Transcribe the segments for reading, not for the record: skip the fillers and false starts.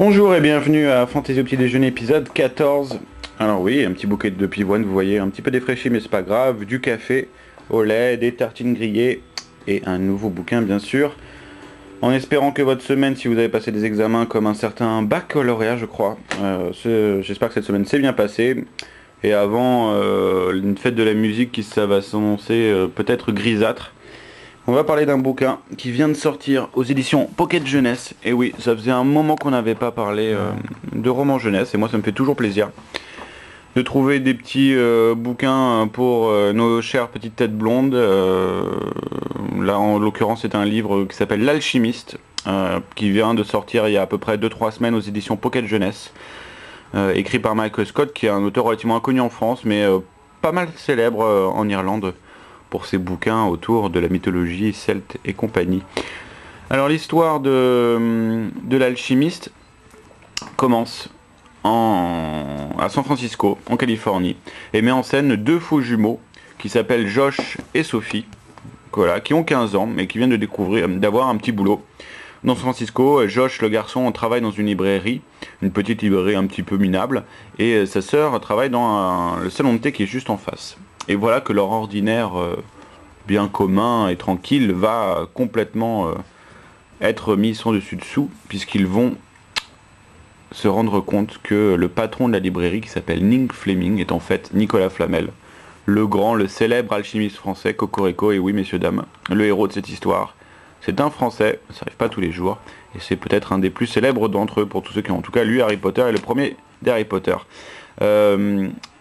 Bonjour et bienvenue à Fantaisie au petit déjeuner épisode 14. Alors oui, un petit bouquet de pivoine, vous voyez, un petit peu défraîchi mais c'est pas grave, du café au lait, des tartines grillées et un nouveau bouquin bien sûr. En espérant que votre semaine, si vous avez passé des examens comme un certain baccalauréat je crois, j'espère que cette semaine s'est bien passée. Et avant une fête de la musique qui ça va s'annoncer peut-être grisâtre. On va parler d'un bouquin qui vient de sortir aux éditions Pocket Jeunesse. Et oui, ça faisait un moment qu'on n'avait pas parlé de romans jeunesse, et moi ça me fait toujours plaisir de trouver des petits bouquins pour nos chères petites têtes blondes. Là en l'occurrence c'est un livre qui s'appelle L'Alchimiste, qui vient de sortir il y a à peu près 2-3 semaines aux éditions Pocket Jeunesse. Écrit par Michael Scott, qui est un auteur relativement inconnu en France, mais pas mal célèbre en Irlande pour ses bouquins autour de la mythologie celte et compagnie. Alors l'histoire de l'alchimiste commence à San Francisco, en Californie, et met en scène deux faux jumeaux qui s'appellent Josh et Sophie, voilà, qui ont 15 ans, mais qui viennent d'avoir un petit boulot. Dans San Francisco, Josh, le garçon, travaille dans une librairie, une petite librairie un petit peu minable, et sa sœur travaille dans le salon de thé qui est juste en face. Et voilà que leur ordinaire bien commun et tranquille va complètement être mis sans dessus-dessous, puisqu'ils vont se rendre compte que le patron de la librairie, qui s'appelle Ning Fleming, est en fait Nicolas Flamel, le célèbre alchimiste français, Cocorico, et oui messieurs dames, le héros de cette histoire. C'est un français, ça arrive pas tous les jours, et c'est peut-être un des plus célèbres d'entre eux, pour tous ceux qui ont en tout cas lu Harry Potter, et le premier d'Harry Potter.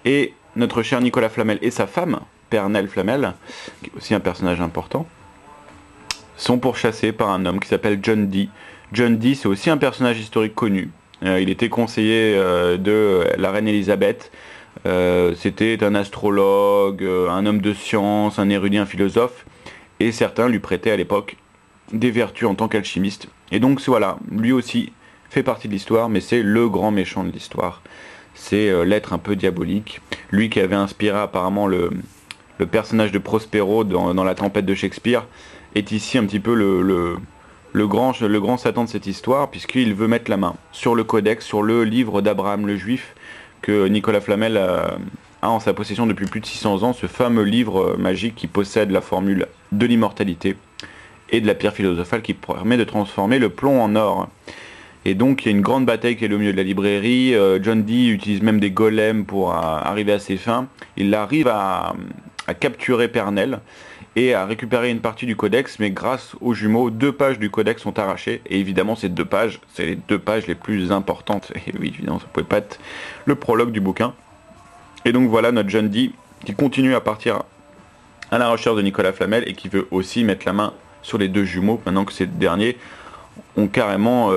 Et notre cher Nicolas Flamel et sa femme, Pernelle Flamel, qui est aussi un personnage important, sont pourchassés par un homme qui s'appelle John Dee. John Dee, c'est aussi un personnage historique connu. Il était conseiller de la reine Elisabeth. C'était un astrologue, un homme de science, un érudit, un philosophe. Et certains lui prêtaient à l'époque des vertus en tant qu'alchimiste. Et donc voilà, lui aussi fait partie de l'histoire, mais c'est le grand méchant de l'histoire. C'est l'être un peu diabolique. Lui qui avait inspiré apparemment le personnage de Prospero dans La Tempête de Shakespeare, est ici un petit peu le grand Satan de cette histoire, puisqu'il veut mettre la main sur le codex, sur le livre d'Abraham le Juif, que Nicolas Flamel a en sa possession depuis plus de 600 ans, ce fameux livre magique qui possède la formule de l'immortalité et de la pierre philosophale qui permet de transformer le plomb en or. Et donc il y a une grande bataille qui est au milieu de la librairie. John Dee utilise même des golems pour arriver à ses fins. Il arrive à capturer Pernelle et à récupérer une partie du codex, mais grâce aux jumeaux, 2 pages du codex sont arrachées. Et évidemment ces 2 pages, c'est les 2 pages les plus importantes. Et oui, évidemment, ça ne pouvait pas être le prologue du bouquin. Et donc voilà notre John Dee qui continue à partir à la recherche de Nicolas Flamel et qui veut aussi mettre la main sur les 2 jumeaux, maintenant que ces derniers ont carrément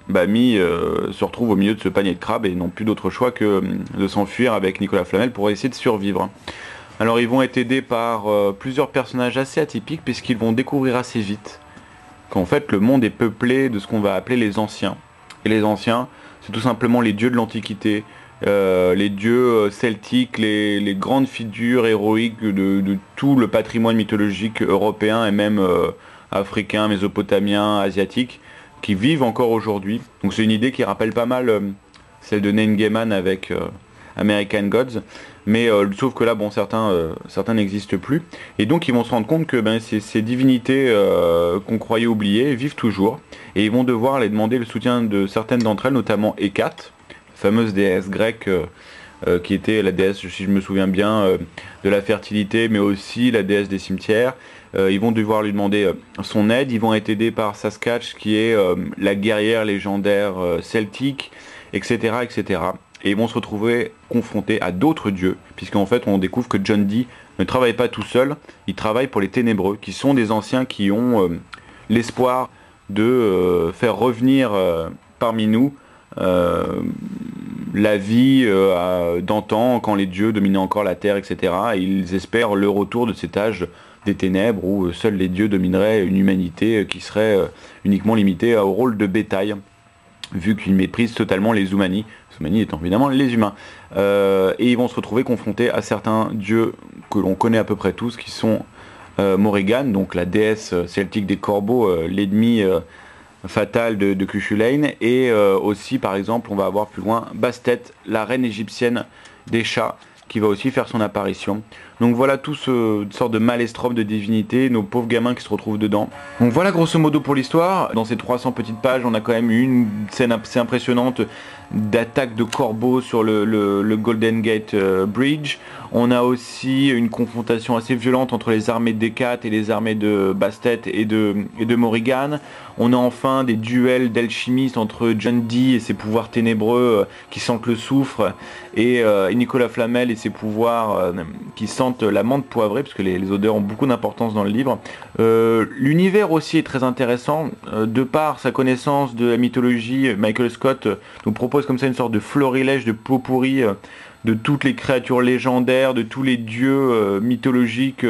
se retrouvent au milieu de ce panier de crabes et n'ont plus d'autre choix que de s'enfuir avec Nicolas Flamel pour essayer de survivre. Alors ils vont être aidés par plusieurs personnages assez atypiques, puisqu'ils vont découvrir assez vite qu'en fait le monde est peuplé de ce qu'on va appeler les anciens. Et les anciens, c'est tout simplement les dieux de l'Antiquité, les dieux celtiques, les grandes figures héroïques de tout le patrimoine mythologique européen et même africain, mésopotamien, asiatique, qui vivent encore aujourd'hui. Donc c'est une idée qui rappelle pas mal celle de Neil Gaiman avec American Gods, mais sauf que là bon certains n'existent plus, et donc ils vont se rendre compte que ces divinités qu'on croyait oubliées vivent toujours, et ils vont devoir aller demander le soutien de certaines d'entre elles, notamment Hécate, fameuse déesse grecque qui était la déesse, si je me souviens bien, de la fertilité, mais aussi la déesse des cimetières. Ils vont devoir lui demander son aide. Ils vont être aidés par Sasquatch, qui est la guerrière légendaire celtique, etc., etc. Et ils vont se retrouver confrontés à d'autres dieux, puisqu'en fait on découvre que John Dee ne travaille pas tout seul, il travaille pour les ténébreux, qui sont des anciens qui ont l'espoir de faire revenir parmi nous la vie d'antan, quand les dieux dominaient encore la terre, etc. Et ils espèrent le retour de cet âge des ténèbres où seuls les dieux domineraient une humanité qui serait uniquement limitée au rôle de bétail, vu qu'ils méprisent totalement les Zoumani, Zoumani étant évidemment les humains. Et ils vont se retrouver confrontés à certains dieux que l'on connaît à peu près tous, qui sont Morrigan, donc la déesse celtique des corbeaux, l'ennemi fatale de Cuchulainn, et aussi par exemple on va avoir plus loin Bastet, la reine égyptienne des chats, qui va aussi faire son apparition. Donc voilà tout ce sorte de maelstrom de divinités, nos pauvres gamins qui se retrouvent dedans. Donc voilà grosso modo pour l'histoire. Dans ces 300 petites pages, on a quand même eu une scène assez impressionnante d'attaque de corbeaux sur le Golden Gate Bridge. On a aussi une confrontation assez violente entre les armées d'Hécate et les armées de Bastet et de Morrigan. On a enfin des duels d'alchimistes entre John Dee et ses pouvoirs ténébreux qui sentent le soufre, et Nicolas Flamel et ses pouvoirs qui sentent la menthe poivrée, parce que les odeurs ont beaucoup d'importance dans le livre. L'univers aussi est très intéressant, de par sa connaissance de la mythologie. Michael Scott nous propose comme ça une sorte de florilège de pot-pourri de toutes les créatures légendaires, de tous les dieux mythologiques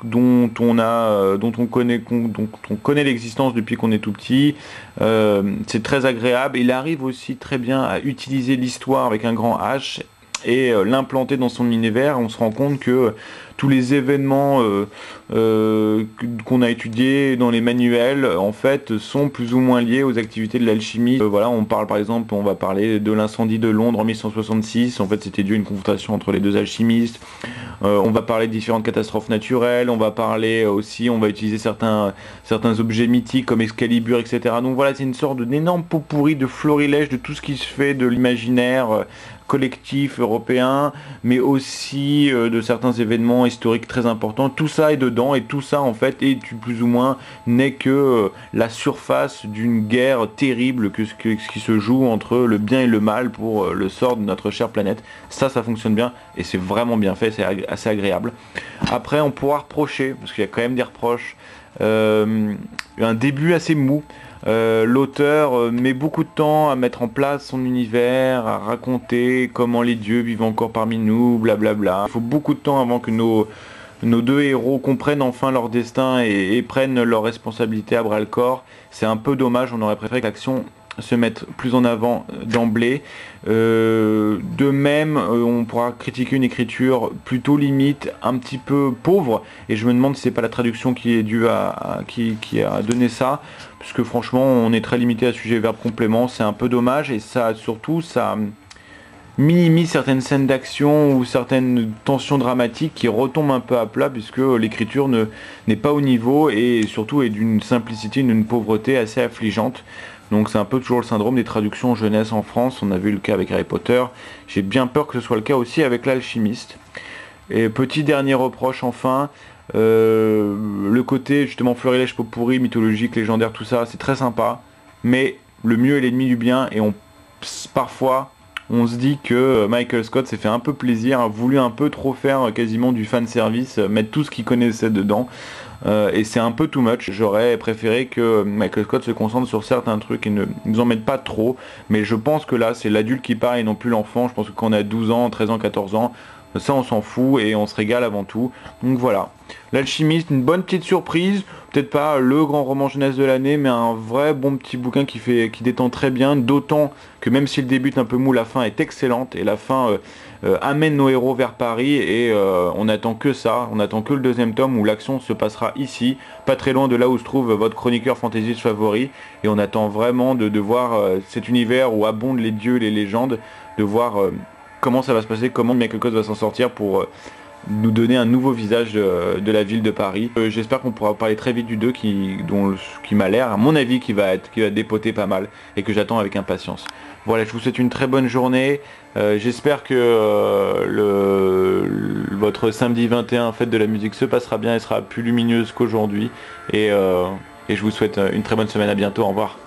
dont on connaît l'existence depuis qu'on est tout petit. C'est très agréable. Il arrive aussi très bien à utiliser l'histoire avec un grand H et l'implanter dans son univers. On se rend compte que tous les événements qu'on a étudiés dans les manuels en fait sont plus ou moins liés aux activités de l'alchimie. Voilà, on va parler de l'incendie de Londres en 1166. En fait, c'était dû à une confrontation entre les deux alchimistes. On va parler de différentes catastrophes naturelles. On va parler aussi, on va utiliser certains objets mythiques comme Excalibur, etc. Donc voilà, c'est une sorte d'énorme pot pourri de florilège de tout ce qui se fait de l'imaginaire collectif européen, mais aussi de certains événements historiques très importants. Tout ça est dedans, et tout ça en fait est plus ou moins n'est que la surface d'une guerre terrible qui se joue entre le bien et le mal pour le sort de notre chère planète. Ça fonctionne bien et c'est vraiment bien fait, c'est assez agréable. Après on pourra reprocher, parce qu'il y a quand même des reproches, un début assez mou. L'auteur met beaucoup de temps à mettre en place son univers, à raconter comment les dieux vivent encore parmi nous, blablabla. Il faut beaucoup de temps avant que nos deux héros comprennent enfin leur destin et prennent leurs responsabilités à bras le corps. C'est un peu dommage, on aurait préféré que l'action se mette plus en avant d'emblée. De même, on pourra critiquer une écriture plutôt limite, un petit peu pauvre, et je me demande si c'est pas la traduction qui est due qui a donné ça, puisque franchement on est très limité à sujet verbe complément. C'est un peu dommage, et ça minimise certaines scènes d'action ou certaines tensions dramatiques qui retombent un peu à plat, puisque l'écriture n'est pas au niveau, et surtout est d'une simplicité, d'une pauvreté assez affligeante. Donc c'est un peu toujours le syndrome des traductions jeunesse en France. On a vu le cas avec Harry Potter. J'ai bien peur que ce soit le cas aussi avec l'alchimiste. Et petit dernier reproche enfin, le côté justement florilège pot pourri, mythologique, légendaire, tout ça, c'est très sympa. Mais le mieux est l'ennemi du bien, et parfois on se dit que Michael Scott s'est fait un peu plaisir, a voulu un peu trop faire quasiment du fan service, mettre tout ce qu'il connaissait dedans. Et c'est un peu too much. J'aurais préféré que Michael Scott se concentre sur certains trucs et ne nous en mette pas trop, mais je pense que là c'est l'adulte qui parle et non plus l'enfant. Je pense que quand on a 12 ans, 13 ans, 14 ans, ça on s'en fout et on se régale avant tout. Donc voilà, l'alchimiste, une bonne petite surprise, peut-être pas le grand roman jeunesse de l'année, mais un vrai bon petit bouquin qui détend très bien, d'autant que même si le début est un peu mou, la fin est excellente, et la fin amène nos héros vers Paris, et on n'attend que ça, on attend que le deuxième tome où l'action se passera ici, pas très loin de là où se trouve votre chroniqueur fantaisiste favori, et on attend vraiment de voir cet univers où abondent les dieux, les légendes, de voir comment ça va se passer, comment Michael Scott va s'en sortir pour nous donner un nouveau visage de la ville de Paris. J'espère qu'on pourra parler très vite du 2 qui m'a l'air, à mon avis, qui va dépoter pas mal, et que j'attends avec impatience. Voilà, je vous souhaite une très bonne journée. J'espère que votre samedi 21 fête de la musique se passera bien et sera plus lumineuse qu'aujourd'hui. Et je vous souhaite une très bonne semaine, à bientôt, au revoir.